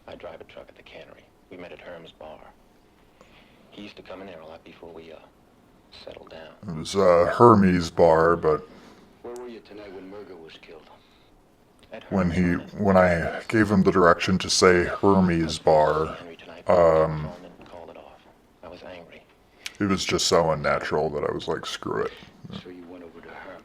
I drive a truck at the cannery. We met at Herm's bar. He used to come in there a lot before we, settled down. It was Hermes bar, but Where were you tonight when Murger was killed? At when Herm's, when I gave him the direction to say Hermes bar, called it off. I was angry. it was just so unnatural that I was like, screw it. So you went over to Herm's.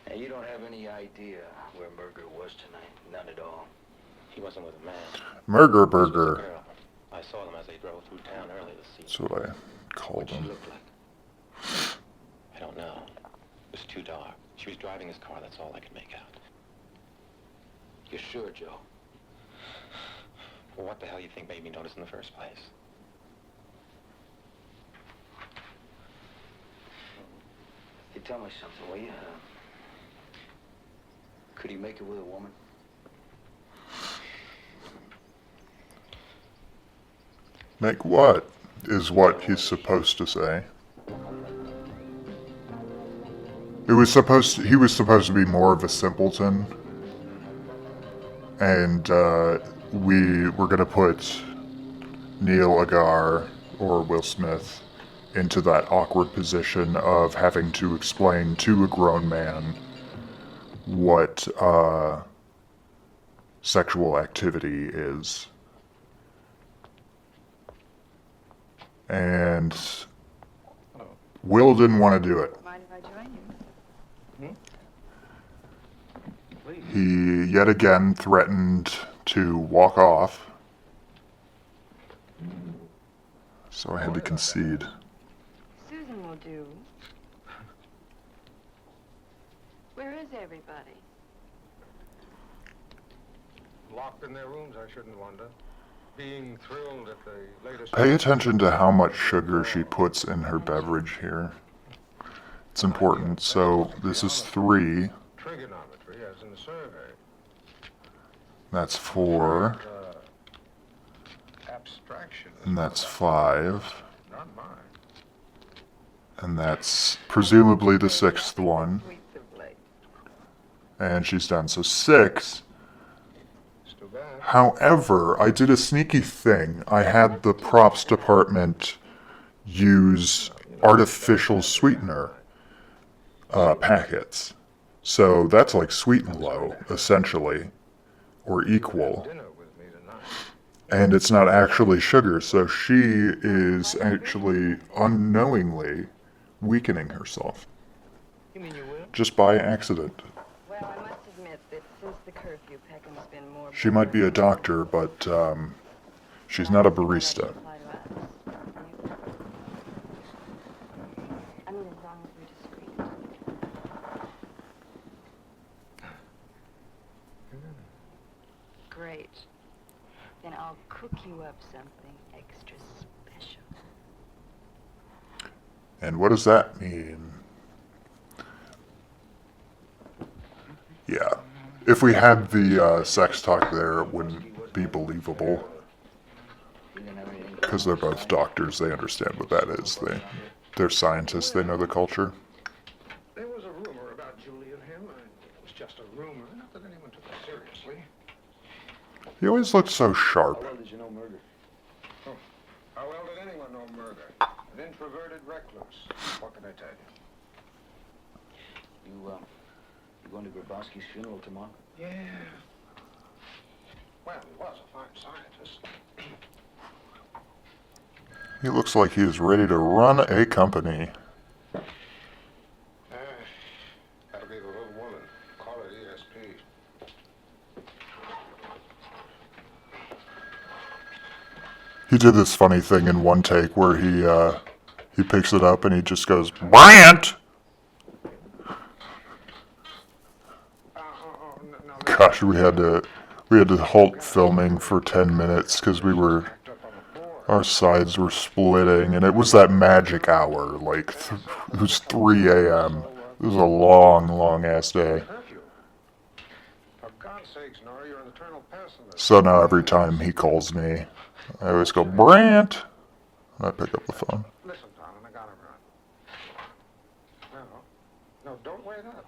And you don't have any idea where Murger was tonight? None at all. He wasn't with a man. Murger This was a burger. girl. I saw them as they drove through town early this That's season. what I called What'd she him. look like? I don't know. It was too dark. She was driving his car, that's all I could make out. You're sure, Joe? Well, what the hell you think made me notice in the first place? You tell me something, will you? Could he make it with a woman? Make what? Is what he's supposed to say. He was supposed to be more of a simpleton. And we were gonna put Neil Agar or Will Smith into that awkward position of having to explain to a grown man what sexual activity is. And Will didn't want to do it. Mind if I join you? He yet again threatened to walk off. So I had to concede. Susan will do. Where is everybody? Locked in their rooms, I shouldn't wonder. Being thrilled at the latest... Pay attention to how much sugar she puts in her beverage here. It's important. So this is 3. Trigonometry, as in the survey. That's 4. Abstraction. And that's 5. Not mine. And that's presumably the 6th one. Sweets of late. And she's done. So 6. It's too bad. However, I did a sneaky thing. I had the props department use artificial sweetener packets. So that's like sweet and low, essentially, or equal. Dinner with me tonight. And it's not actually sugar, so she is actually unknowingly weakening herself. You mean you will? Just by accident. Well, I must admit that since the curfew, Peckham's been more... She might be a doctor, but she's not a barista. I mean, as long as we're discreet. Great. Then I'll cook you up something extra special. And what does that mean? Yeah. If we had the sex talk there, it wouldn't be believable. You didn't have anything... Because they're both doctors, they understand what that is. They're scientists, they know the culture. There was a rumor about Julie and him. It was just a rumor. Not that anyone took it seriously. He always looked so sharp. How well did you know Murger? Oh, how well did anyone know Murger? An introverted recluse. What can I tell you? You going to Grabowski's funeral tomorrow? Yeah. Well, he was a fine scientist. He looks like he is ready to run a company. That'll be the little woman. Call it ESP. He did this funny thing in one take where he picks it up and he just goes, Bryant! Gosh, we had to halt filming for 10 minutes because our sides were splitting, and it was that magic hour, like, it was 3 a.m. It was a long ass day. Curfew. For God's sakes, Nora, you're an eternal pessimist. So now every time he calls me, I always go, Brant! And I pick up the phone. Listen, Don, I gotta run. No, don't wait up.